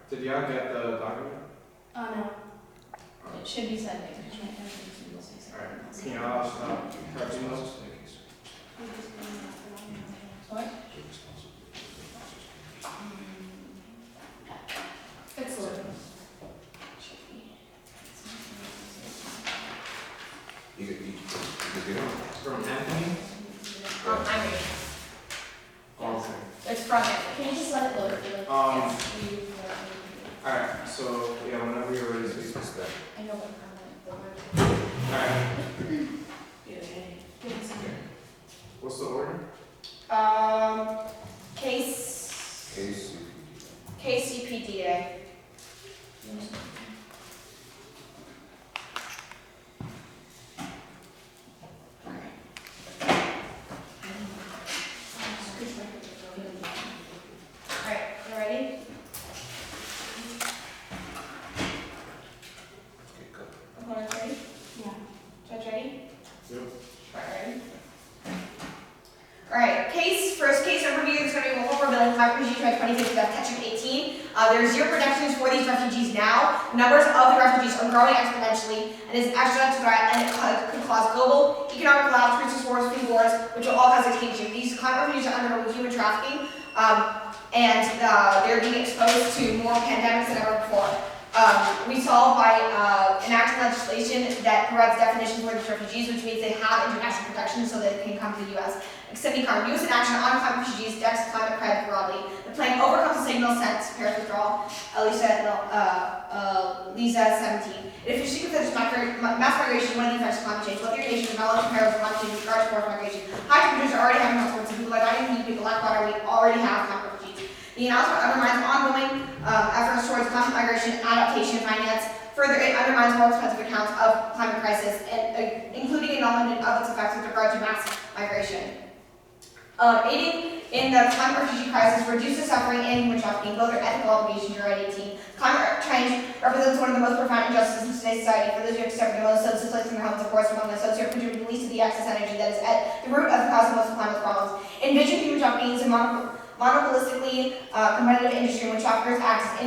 Did y'all get the document? No. It should be sending. Alright, can y'all stop typing those? What? Excellent. You get From Anthony? I'm ready. Okay. It's from it. Can you just let it load? Alright, so yeah, whenever you're ready, please press that. I know what Alright, I'm what's the order? Case KCPDA. Alright, you ready? Opponents ready? Yeah. Judge ready? Yep. Alright. Alright, first case overview is going to be multiple billing climate refugees by 2050 catch-up 18. There are zero projections for these refugees now. Numbers of the refugees are growing exponentially and is actually threat, and it could cause global economic collapse, resource wars, food wars, which will all cause extinction. These climate refugees are undergoing human trafficking, and they're being exposed to more pandemics than ever before. We solve by enacting legislation that provides definitions for these refugees, which means they have international protection so they can come to the U.S. Extending carbon use and action on climate refugees, DEX, climate credit broadly. The plan overcomes the signal sent Paris withdrawal, Lisa 17. It officially considers mass migration one of the effects of climate change. What the nation developed compared with climate change with regards to forced migration. High temperatures are already having consequences. People like dying, people like water, we already have climate refugees. The announcement undermines ongoing efforts towards climate migration, adaptation, and finance. Further, it undermines more expensive accounts of climate crisis, and including acknowledgement of its effects with regard to mass migration. Aiding in the climate refugee crisis reduces suffering and human trafficking. Both are ethical obligations. You're at 18. Climate change represents one of the most profound injustices in today's society. For those who have suffered the most, displaced from their homes, of course, among those who have contributed the least to the excess energy that is at the root of the cause of most of climate problems. Envision human trafficking as a monopolistically competitive industry in which traffickers act as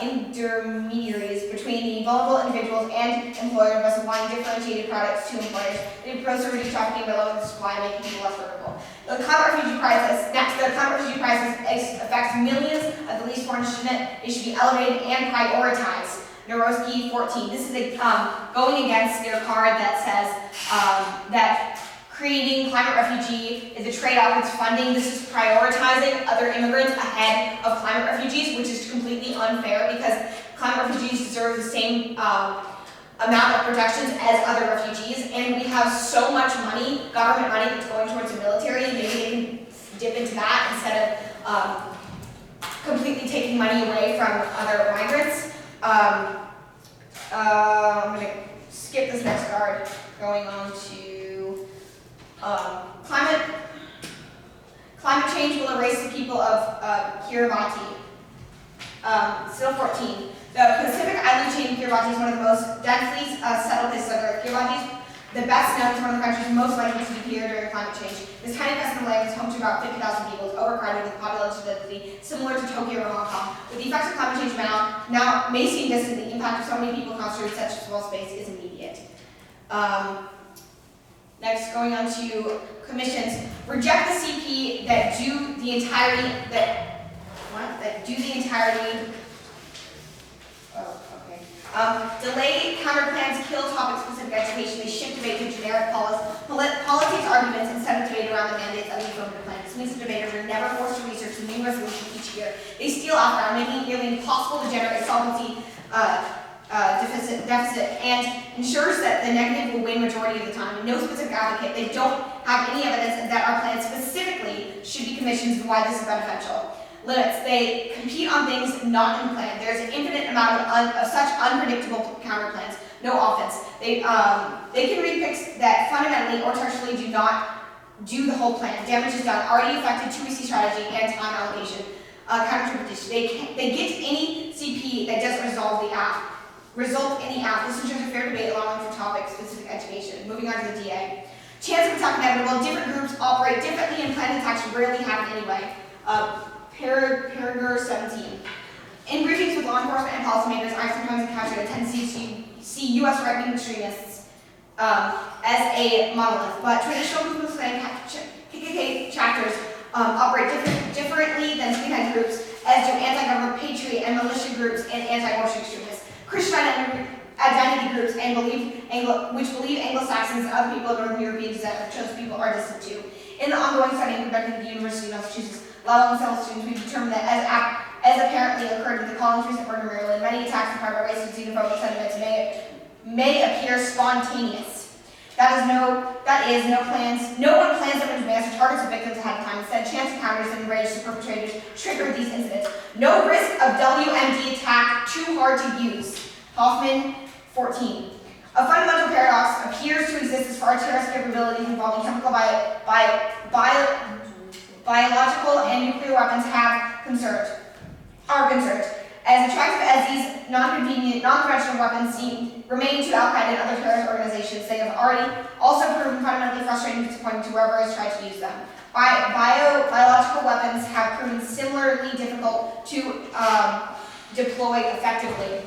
intermediaries between the vulnerable individuals and employers by supplying differentiated products to employers. It proposes to reduce trafficking by lowering the supply, making people less vulnerable. The climate refugee crisis. Next, the climate refugee crisis affects millions of the least fortunate. It should be elevated and prioritized. Narowski 14. This is going against their card that says that creating climate refugee is a trade-off. It's funding. This is prioritizing other immigrants ahead of climate refugees, which is completely unfair because climate refugees deserve the same amount of protections as other refugees. And we have so much money, government money, that's going towards the military, and maybe they can dip into that instead of completely taking money away from other migrants. I'm going to skip this next card, going on to climate change will erase the people of Kiribati. Still 14. The Pacific Island chain of Kiribati is one of the most densely settled places on Earth. Kiribati, the best known, is one of the countries most likely to be here during climate change. This tiny piece of land is home to about 50,000 people. It's overcrowded with population density similar to Tokyo or Hong Kong. With the effects of climate change now may seem distant, the impact of so many people concentrated in such a small space is immediate. Next, going on to commissions. Reject the CP that do the entirety delay counter plans, kill topic specific education. They shift debate to generic politics arguments instead of debate around the mandates of the affirmative plan. This means the debaters are never forced to research the new resolution each year. They steal outbound, making it nearly impossible to generate solvency deficit, and ensures that the negative will win majority of the time. No specific advocate. They don't have any evidence that our plan specifically should be commissioned and why this is beneficial. Limits. They compete on things not in the plan. There's an infinite amount of such unpredictable counter plans. No offense. They can read picks that fundamentally or textually do not do the whole plan. Damage is done. Already affected 2EC strategy and time allocation. Counter-interpretation. They get any CP that doesn't result in the app. This ensures a fair debate allowing for topic-specific education. Moving on to the DA. Chance of attack inevitable. Different groups operate differently and planned attacks rarely happen anyway. Paragraph 17. In briefings with law enforcement and policymakers, I sometimes encountered a tendency to see U.S. right-wing extremists as a monolith, but traditional movements and KKK chapters operate differently than skinhead groups, as do anti-government patriot and militia groups and anti-abortion extremists. Christian identity groups and which believe Anglo-Saxons and other people of Northern European descent or chosen people are distant to. In the ongoing study conducted at the University of Massachusetts, allowing several students, we determined that as apparently occurred with the Collins recent murder in Maryland, many attacks inspired by racist and xenophobic sentiments may appear spontaneous. No one plans them in advance or targets the victims ahead of time. Instead, chance encounters and enraged the perpetrators triggered these incidents. No risk of WMD attack too hard to use. Hoffman, 14. A fundamental paradox appears to exist as far as terrorist capabilities involving chemical, biological, and nuclear weapons are concerned. As attractive as these non-conventional weapons remain to Al-Qaeda and other terrorist organizations, they have already also proven fundamentally frustrating and disappointing to whoever has tried to use them. Biological weapons have proven similarly difficult to deploy effectively.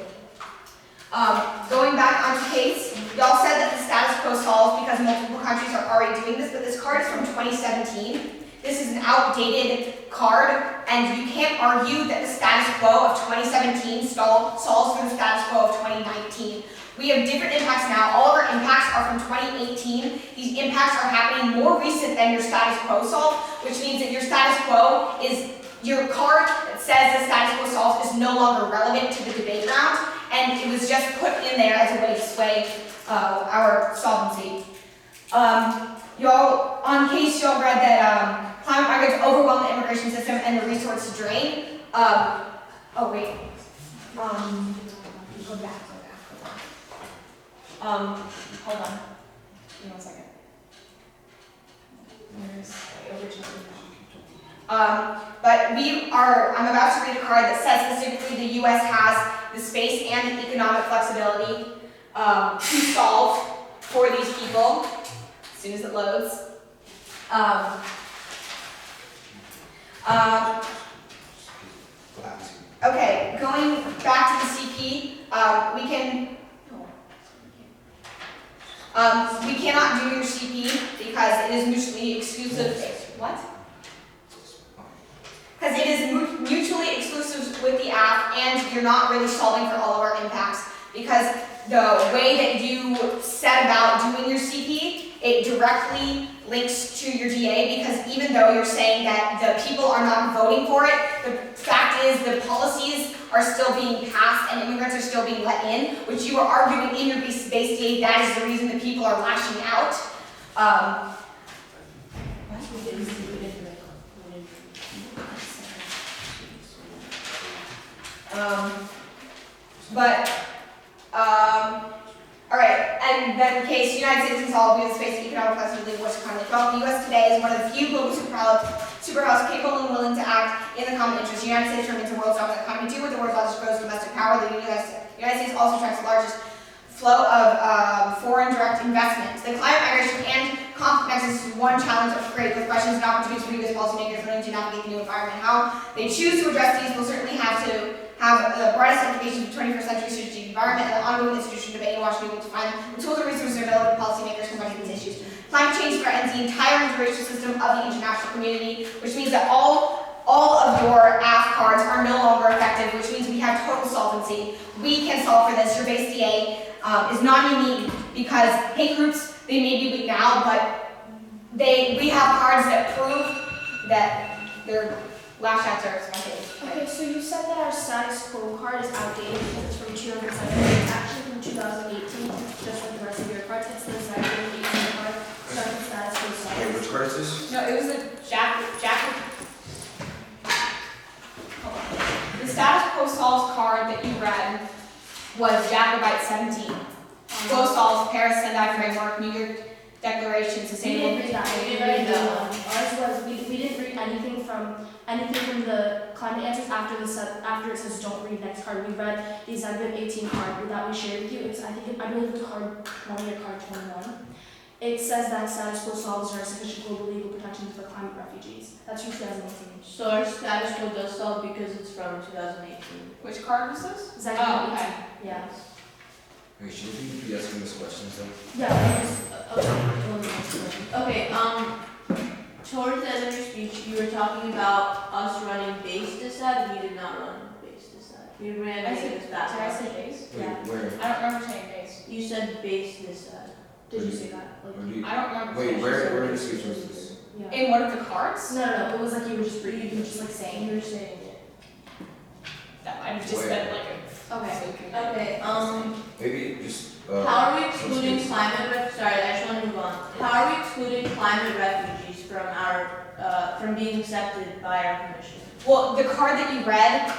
Going back onto case, y'all said that the status quo solves because multiple countries are already doing this, but this card is from 2017. This is an outdated card, and you can't argue that the status quo of 2017 solves for the status quo of 2019. We have different impacts now. All of our impacts are from 2018. These impacts are happening more recent than your status quo solve, which means that your status quo is, your card that says the status quo solves is no longer relevant to the debate round, and it was just put in there as a way to sway our solvency. Y'all, on case y'all read that climate migrants overwhelm the immigration system and the resource drain. Oh wait. Go back. Hold on. Give me 1 second. Where's the original email? But I'm about to read a card that says specifically the U.S. has the space and the economic flexibility to solve for these people as soon as it loads. Okay, going back to the CP, we cannot do your CP because it is mutually exclusive. What? Because it is mutually exclusive with the app, and you're not really solving for all of our impacts. Because the way that you set about doing your CP, it directly links to your DA, because even though you're saying that the people are not voting for it, the fact is the policies are still being passed and immigrants are still being let in, which you are arguing in your base DA, that is the reason the people are lashing out. Alright, and then in case the United States can solve the space economic flexibility which currently developed, the U.S. today is one of the few global superpowers capable and willing to act in the common interest. The United States remains the world's dominant economy too, with the world's largest gross domestic power. The United States also attracts the largest flow of foreign direct investment. The climate migration and conflict nexus is one challenge of great, with questions and opportunities for U.S. policymakers learning to navigate the new environment. How they choose to address these will certainly have to have the brightest implications of 21st century strategic environment and the ongoing institutional debate in Washington to find the tools and resources available to policymakers confronting these issues. Climate change threatens the entire interracial system of the international community, which means that all of your AF cards are no longer effective, which means we have total solvency. We can solve for this. Your base DA is non-unique because hate groups, they may be weak now, but we have cards that prove that they're lash outs are expensive. Okay, so you said that our status quo card is outdated because it's from 2007. It's actually from 2018, just like the rest of your cards. It's the 1918 card, so the status quo solved. Wait, which card is this? No, it was the hold on. The status quo solves card that you read was Jacobite 17. Quo solves Paris Sendai framework, New York Declaration, sustainable. We didn't read that. Ours was we didn't read anything from the climate answers after it says don't read next card. We read the Exhibit 18 card that we shared with you. I believe the card 20 or card 21. It says that status quo solves are sufficient global legal protections for climate refugees. That's from 2018. So our status quo does solve because it's from 2018. Which card was this? Is that Oh, okay. Yeah. Wait, should we be asking this questions though? Yeah. Okay, towards the end of your speech, you were talking about us running base this ad. We did not run base this ad. We ran I base said- this Did I ad. say base? Wait, Yeah. where? I don't remember saying base. You said base this ad. Did you say that? Like, Where do you, I don't remember. wait, saying where in the speech was this? yeah. In one of the cards? No. It was like you were just like saying. You were saying it. That might have just Where? been like a. Okay. so you can- Okay. Maybe just, How are we excluding some climate sorry, I just want to move on. How are we excluding climate refugees from from being accepted by our commission? Well, the card that you read,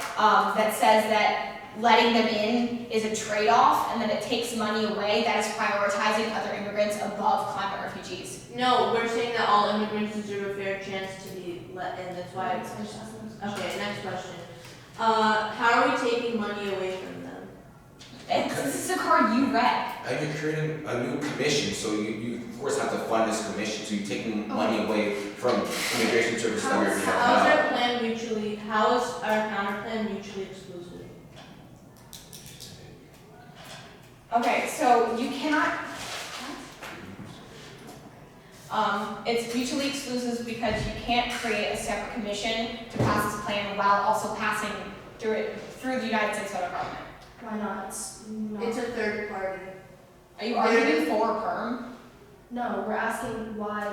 that says that letting them in is a trade-off and that it takes money away, that is prioritizing other immigrants above climate refugees. No, we're saying that all immigrants deserve a fair chance to be let in. That's why it's okay. Next question. How are we taking money away from them? This is the card you read. and you're creating a new commission, so you of course have to fund this commission, so you're taking money away from immigration services that we already How is have. our plan mutually? How is our counter plan mutually exclusive? Okay, so you cannot. It's mutually exclusive because you can't create a separate commission to pass this plan while also passing through the United States federal government. Why not? It's not. It's a third party. Are you arguing for perm? No, we're asking why,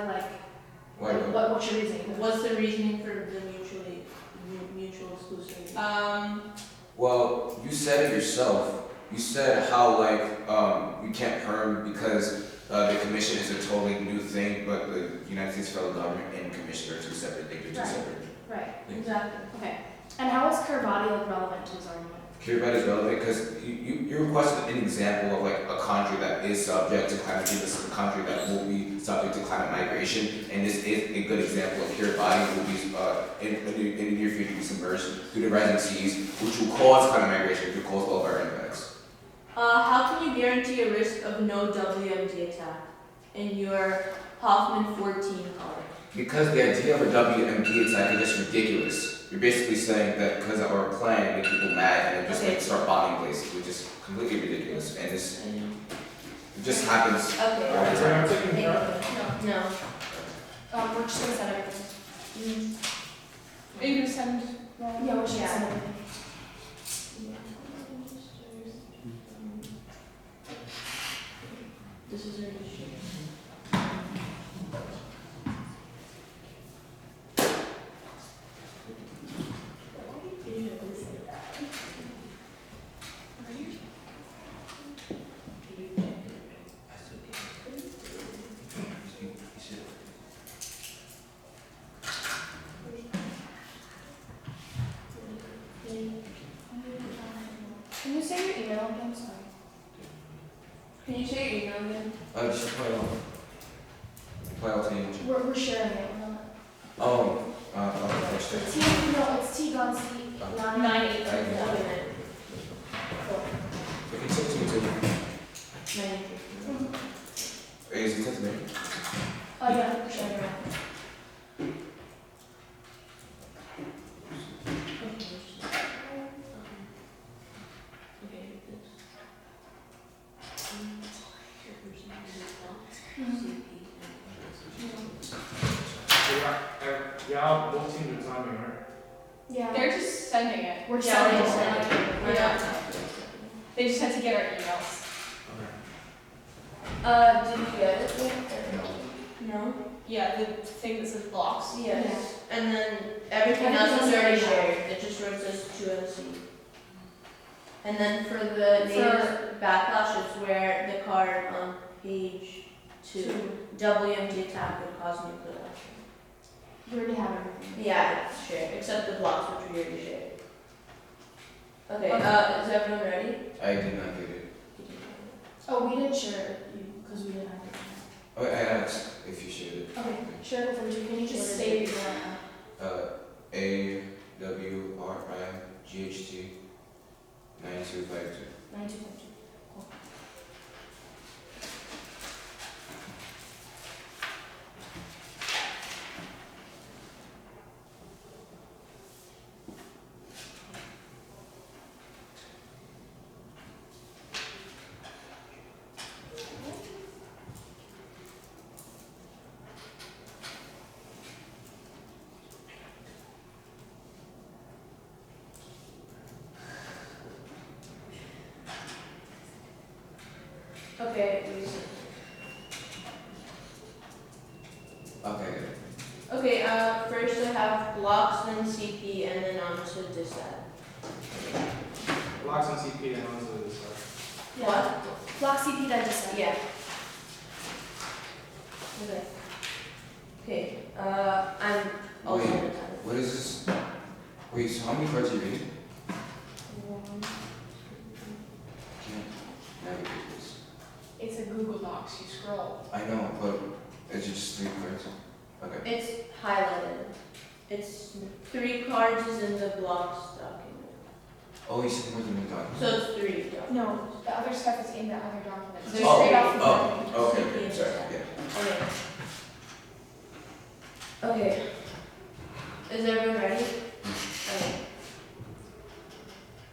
Why not? what's your reasoning? What's the reasoning for the mutual exclusivity? Well, you said it yourself. You said how we can't perm because the commission is a totally new thing, but the United States federal government and commission are two separate things. They're two Right. separate. Right. Exactly. Okay. And how is Carvati relevant to his argument? Kiribati is relevant because you requested an example of a country that is subject to climate change. This is a country that will be subject to climate migration, and this is a good example of Kiribati will be in the near future be submerged due to rising seas, which will cause climate migration, which will cause all of our impacts. How can you guarantee a risk of no WMD attack in your Hoffman 14 color? Because the idea of a WMD attack is just ridiculous. You're basically saying that because of our plan, it make people mad and just start bombing places, which is completely ridiculous. And this it just happens all Okay. the time. Thank you. No. We're just gonna send everything. Are you gonna send? Yeah, we're just gonna send everything. This is our issue. Can you say your email again? Sorry. Can you say your email again? Just apply all to you. We're sharing it. We're not. Oh, It's T Gonzi 983. Okay. you can text me too. 93. Hey, is it text me? Oh yeah, we're sharing it. Y'all both seem to timing, right? Yeah. They're just sending it. We're Yeah, sending we're it. sending it. We're Yeah. not. They just had to get our emails. Okay. Did you get it? No. Yeah, the thing that says blocks. Yes. And then everything else is already shared. It just wrote says 2NC. And then for the native backlash, it's where the card on page 2, WMD attack would cause nuclear action. You already have everything. Yeah, it's shared, except the blocks which we already shared. Okay, Okay. is everyone ready? I did not get it. Oh, we didn't share it because we didn't have it. Oh, I asked if you shared it. Okay, share it with you. Can you just What is say it? your email? AWRIGHT 9252. 9252. Cool. Okay, Okay, okay, first I have blocks, then CP, and then on to DISAD. Blocks on CP and onto this side. What? Block CP that just said. Yeah. Okay. Okay, I'm also Wait. in a time. what is this? Wait, so how many cards are you reading? Can't navigate this. It's a Google Docs, you scroll. I know, but it's just 3 cards. Okay. It's highlighted. It's 3 cards is in the blocks document. Oh, you said more than 1 document. So it's 3 documents. No, the other stuff is in the other documents. There's Straight three. off the Oh, document. okay, sorry, yeah. Okay. Okay. Is everyone ready? Okay.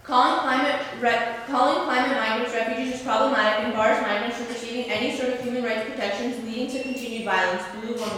Calling climate migrants refugees is problematic and bars migrants from receiving any sort of human rights protections, leading to continued violence. Blue 11.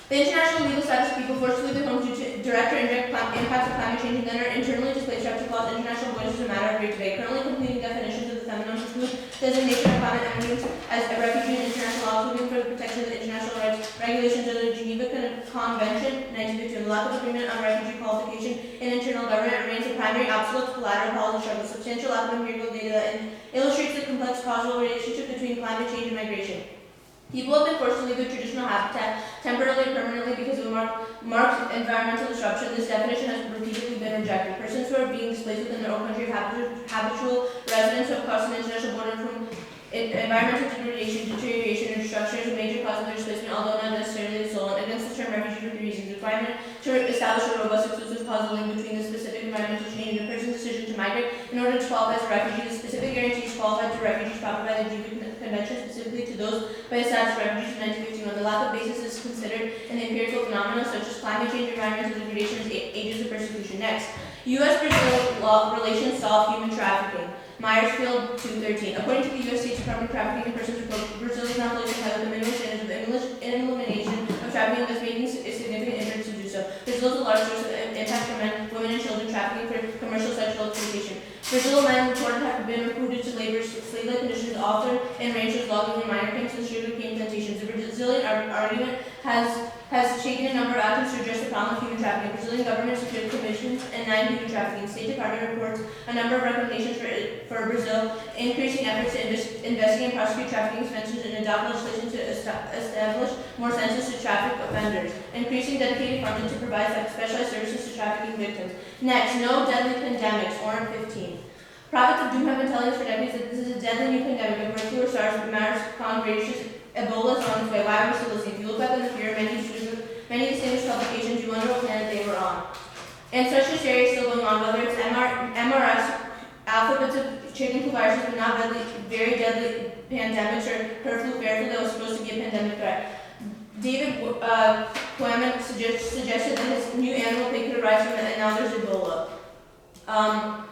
The international legal status of people forced to leave their homes due to direct or indirect impacts of climate change and then are internally displaced have to cause international avoidance is a matter of great debate. Currently completing definitions of the feminine include designation of climate emergency as a refugee in international law, including for the protection of the international rights regulations of the Geneva Convention, 1952. The lack of agreement on refugee qualification in internal government remains a primary obstacle to collateral policy struggle. Substantial lack of empirical data that illustrates the complex causal relationship between climate change and migration. People have been forced to leave their traditional habitat temporarily or permanently because of marked environmental disruption. This definition has repeatedly been rejected. Persons who are being displaced within their own country of habitual residents who have crossed an international border from environmental degradation, deterioration, or destruction is a major cause of their displacement, although not necessarily the sole. And against the term refugee for 3 reasons. The requirement to establish a robust exclusive causal link between the specific environmental change and a person's decision to migrate in order to qualify as a refugee. The specific guarantees qualified to refugees provided by the Geneva Convention, specifically to those by the status of refugees in 1951. The lack of basis is considered in the empirical phenomena such as climate change, environmental degradation, as agents of persecution. Next, U.S.-Brazil law relations solve human trafficking. Myersfield 213. According to the U.S. State Department of Trafficking in Persons report, Brazil is now placing high with the minimum standards of elimination of trafficking, thus making a significant effort to do so. Brazil is a large source of impact for men, women, and children trafficking for commercial sexual exploitation. Brazil men reported have been recruited to labor slave-like conditions, often in ranchers, logging, and minor camps and sugarcane plantations. The Brazilian argument has taken a number of actions to address the problem of human trafficking. Brazilian government secured commissions and 9 human trafficking. State Department reports a number of recommendations for Brazil, increasing efforts to investigate and prosecute trafficking offenses and adopt legislation to establish more census to traffic offenders, increasing dedicated funding to provide specialized services to trafficking victims. Next, no deadly pandemics, Orange 15. Prophets of doom have been telling us for decades that this is a deadly new pandemic of bird flu or SARS, MERS, coronavirus, Ebola is on its way. Why are we still listening? If you look back in the fear, many distinguished publications, you wonder what planet they were on. And such hysteria is still going on, whether it's MRS, alphabets of chicken flu viruses, but not very deadly pandemics, or herd flu, fair flu that was supposed to be a pandemic threat. David Quammen suggested that his new animal plague could arise from it, and now there's Ebola.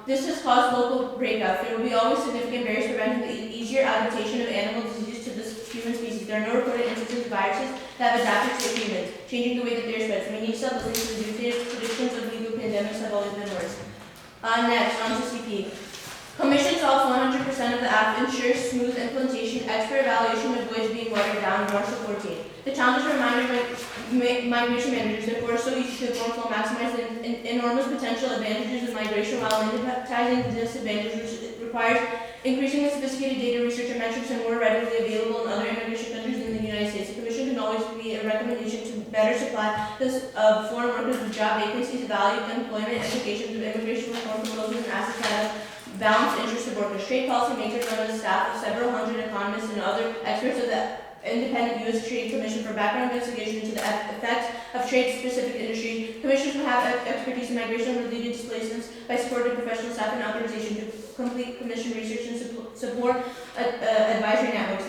This has caused local breakouts. There will be always significant barriers preventing the easier adaptation of animal diseases to this human species. There are no reported instances of viruses that have adapted to humans, changing the way that they are spread. So we need to stop listening to the doomsday predictions of legal pandemics have always been worse. Next, on to CP. Commission solves 100% of the app, ensures smooth implementation, expert evaluation avoids being watered down, Marshall 14. The challenges for migration managers, therefore, are so easy to inform will maximize the enormous potential advantages of migration while minimizing the disadvantages, which requires increasing the sophisticated data research and metrics and more readily available in other immigration countries than the United States. The Commission can always be a recommendation to better supply this foreign workers with job vacancies, valued employment, implications of immigration reform proposals, and assets that have balanced interests of workers. Trade policy makers under the staff of several hundred economists and other experts of the Independent U.S. Trade Commission for background investigation into the effects of trade-specific industries. Commissioners will have expertise in migration-related displacements by supporting professional staff and authorization to complete commission research and support advisory networks.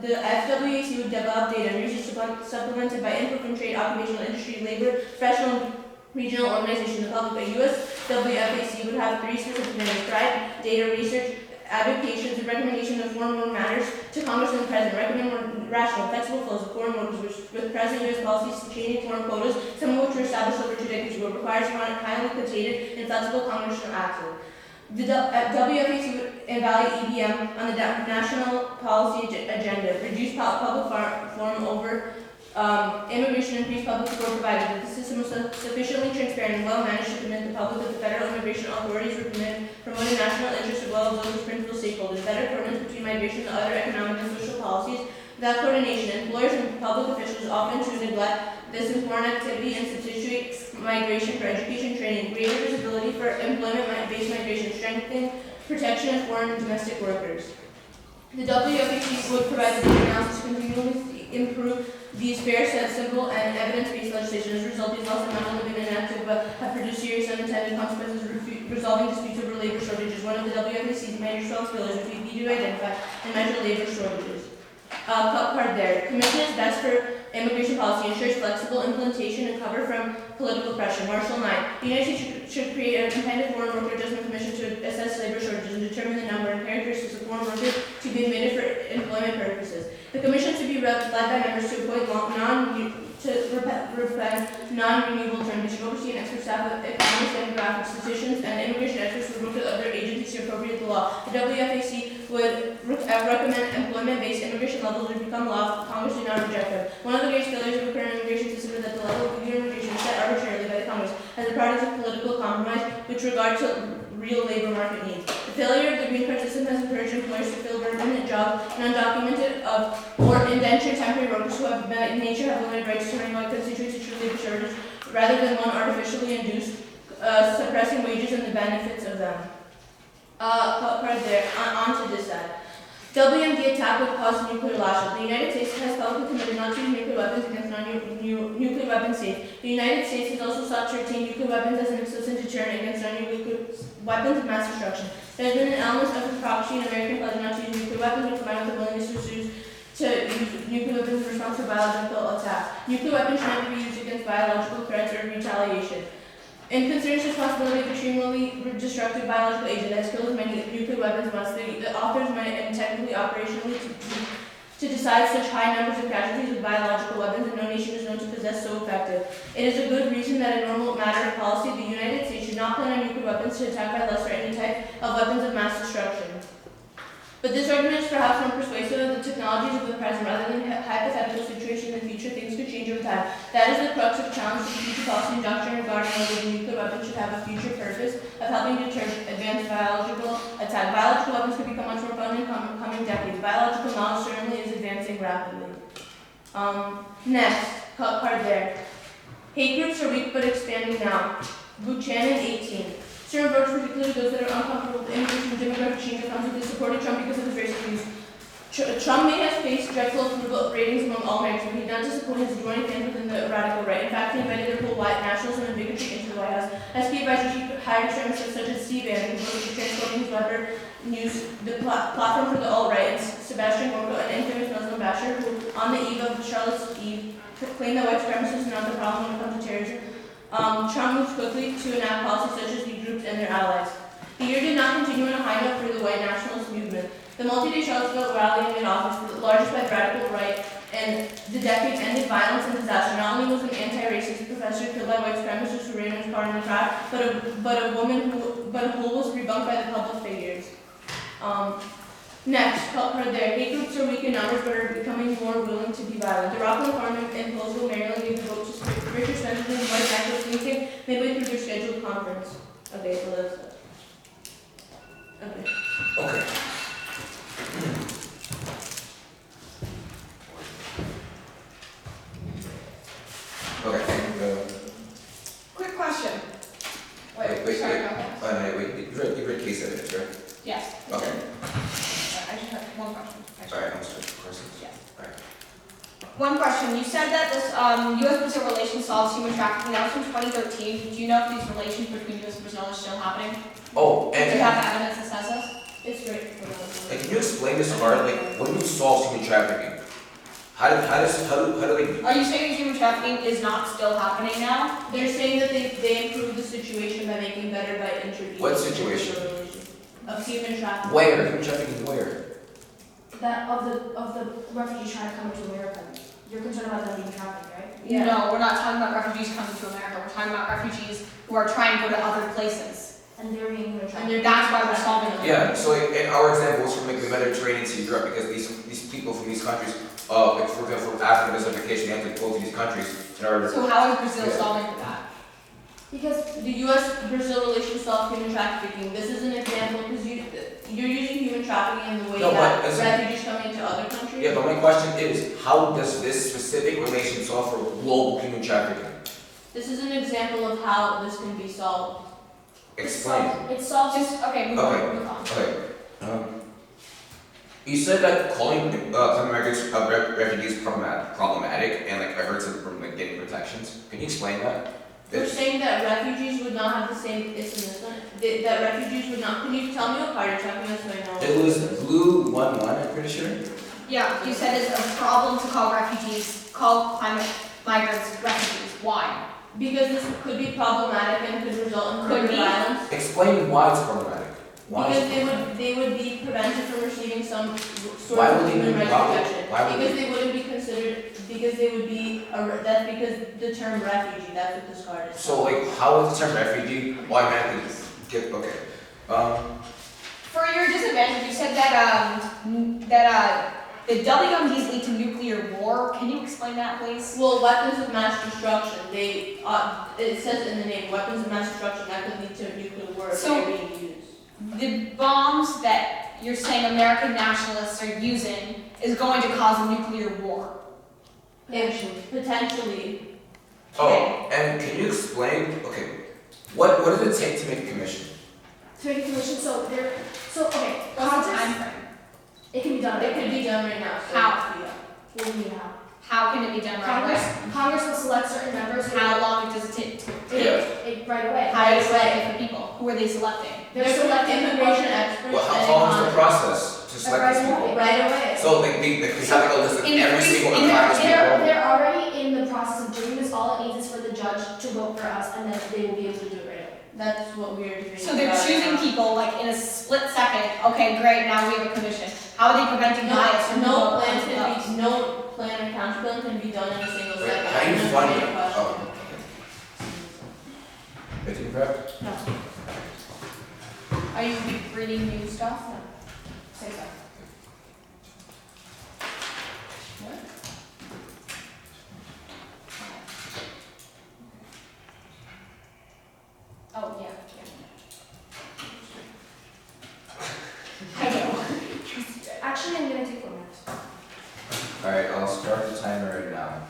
The FWAC would develop data and research supplemented by input from trade, occupational industry, labor, professional, regional organizations. The public, the USWFAC would have 3 specific areas: guide, data research, advocations, and recommendation of foreign work matters to Congress and the President. Recommend more rational, flexible flows of foreign workers with present U.S. policies changing foreign quotas, some of which were established over 2 decades ago, requires highly contained and flexible congressional action. The WFAC would evaluate EBM on the national policy agenda, reduce public forum over immigration, increase public support provided that the system was sufficiently transparent and well managed to commit the public that the federal immigration authorities were committed promoting national interests as well as those of principal stakeholders, better coordination between migration and other economic and social policies. Without coordination, employers and public officials often choose to neglect this important activity and substitute migration for education training, greater visibility for employment-based migration, strengthening protection of foreign and domestic workers. The WFAC would provide the data analysis to continually improve these fair, set, simple, and evidence-based legislation. As a result, these laws have not only been enacted but have produced serious unintended consequences, resolving disputes over labor shortages. One of the WFAC's main responsibilities would be to identify and measure labor shortages. Cut part there. Commission is best for immigration policy, ensures flexible implementation and cover from political pressure. Marshall 9. The United States should create a competitive foreign worker adjustment commission to assess labor shortages and determine the number and characteristics of foreign workers to be admitted for employment purposes. The commission should be led by members to appoint non-renewable terms. They should oversee an expert staff of economics, demographics, statisticians, and immigration experts who work with other agencies to appropriate the law. The WFAC would recommend employment-based immigration levels would become law. Congress did not reject them. One of the greatest failures of the current immigration system is that the level of legal immigration is set arbitrarily by the Congress as a product of political compromise with regard to real labor market needs. The failure of the green card system has encouraged employers to fill permanent jobs and undocumented or indentured temporary workers who have by nature have limited rights to earn what constitutes a true labor shortage rather than one artificially induced, suppressing wages and the benefits of them. Part there, on to this side. WMD attack would cause nuclear lashes. The United States has publicly committed not to use nuclear weapons against non-nuclear weapon states. The United States has also sought to retain nuclear weapons as an explicit deterrent against non-nuclear weapons of mass destruction. There has been an element of hypocrisy in American pledge not to use nuclear weapons, but combined with the willingness to use nuclear weapons in response to biological attacks. Nuclear weapons should never be used against biological threats or retaliation. In considering the possibility of extremely destructive biological agent that has killed as many nuclear weapons once, the authors might technically operationally to decide such high numbers of casualties with biological weapons, and no nation is known to possess so effective. It is a good reason that a normal matter of policy, the United States should not plan on nuclear weapons to attack by less or any type of weapons of mass destruction. But this argument is perhaps more persuasive of the technologies of the present rather than hypothetical situations in the future. Things could change over time. That is the crux of challenge to future policy and doctrine regarding whether the nuclear weapon should have a future purpose of helping deter advanced biological attack. Biological weapons could become much more fun in coming decades. Biological knowledge certainly is advancing rapidly. Next, cut part there. Hate groups are weak but expanding now. Buchanan 18. Certain voters, particularly those that are uncomfortable with immigration and demographic change, have come to support Trump because of his racist views. Trump may have faced dreadful approval ratings among all Americans, but he did not disappoint his joining fans within the radical right. In fact, he invited their whole white nationalism and bigotry into the White House. As key advisors, he hired extremists such as Steve Bannon, who was transforming his Weber News, the platform for the alt-right, and Sebastian Gorka, an infamous Muslim basher, who, on the eve of Charlotte's Eve, proclaimed that white supremacy is not the problem when it comes to terrorism. Trump moved quickly to enact policies such as the groups and their allies. The year did not continue on a high note for the white nationalist movement. The multi-day Charlottesville rally in office, the largest by the radical right, and the decade ended violence and disaster. Not only was an anti-racist professor killed by white supremacists who ran his car in the crowd, but a whole was rebunked by the public figures. Next, part there. Hate groups are weak in numbers but are becoming more willing to be violent. The Rockland Farm in Poseville, Maryland gave the vote to Richard Spencer and white nationalist meeting midway through their scheduled conference. Okay, so that's it. Okay. Okay. Quick question. Wait. Sorry about that. No, wait. You read case evidence, right? Yes. Okay. I just have one question. All right. I'm sorry. Questions? Yes. All right. One question. You said that this U.S.-Brazil relation solves human trafficking. That was from 2013. Do you know if these relations between U.S. and Brazil are still happening? Oh, Do you and have evidence that says this? It's great. can you explain this part? Like, what do you solve human trafficking? How do they? Are you saying human trafficking is not still happening now? They're saying that they improved the situation by making better by introducing What situation? of human trafficking. Where human trafficking? Where? That of the refugees trying to come to America. You're concerned about them being trafficked, right? Yeah. No, we're not talking about refugees coming to America. We're talking about refugees who are trying to go to other places. and they're being human And trafficked. they're That's why we're solving it. Yeah, so like, in our example was from like the Mediterranean to Europe, because these people from these countries, like for example, from Africa as a vacation, they have to go to these countries in order to. So how is Brazil Yeah. solving for that? Because The U.S.-Brazil relations solve human trafficking. This is an example because you're using human trafficking in the way No, that but it's- refugees coming into other countries. Yeah, but my question is, how does this specific relation solve for global human trafficking? This is an example of how this can be solved. Explain. it solves. Just, okay, move Okay. on, move on. Okay. You said that calling migrants refugees problematic, and like averts them from like getting protections. Can you explain that? You're saying that refugees would not have the same, it's in this one, that refugees would not, can you tell me what car you're talking about so I know? It was blue 11, I'm pretty sure. Yeah, you said it's a problem to call climate migrants refugees. Why? Because this could be problematic and could result in Could further be. violence. Explain why it's problematic. Why is Because it they would be prevented from receiving some sort Why of would they human be rights problem- protection. why would Because they- they wouldn't be considered, because they would be, that's because the term refugee, that's what this card is. So like, how is the term refugee automatically get, okay. For your disadvantage, you said that the WMDs lead to nuclear war. Can you explain that, please? Well, weapons of mass destruction, it says in the name, weapons of mass destruction, that could lead to nuclear war if So- they're being used. The bombs that you're saying American nationalists are using is going to cause a nuclear war. Potentially, Oh, and can you explain, okay, what does it take to make a commission? To make a commission, so okay, What's the Congress, time frame? it can be done. it could be done right now, so. How? Yeah. What do you mean how? How can it be done right Congress will select certain members. away? How long does it take? Right away. How do they select different people? Who are they selecting? They're There's selecting immigration experts Well, how and long is the economists. process to select these people? Right away. So like, they have like a list of every Increase- single in economist people? They're already in the process of doing this. All it needs is for the judge to vote for us, and then they will be able to do it right away. That's what we're doing. So they're choosing people like in a split second. Okay, great. Now we have a commission. How are they preventing bias from No people plan coming to can us? be, no plan or counterplan can be done in a single Wait, second. how do you I fund understand it? your question. Oh. Everything correct? Are you reading new stuff? No. Say so. What? Oh, yeah. I know. Actually, I'm gonna take 4 minutes. Alright, I'll start the timer right now.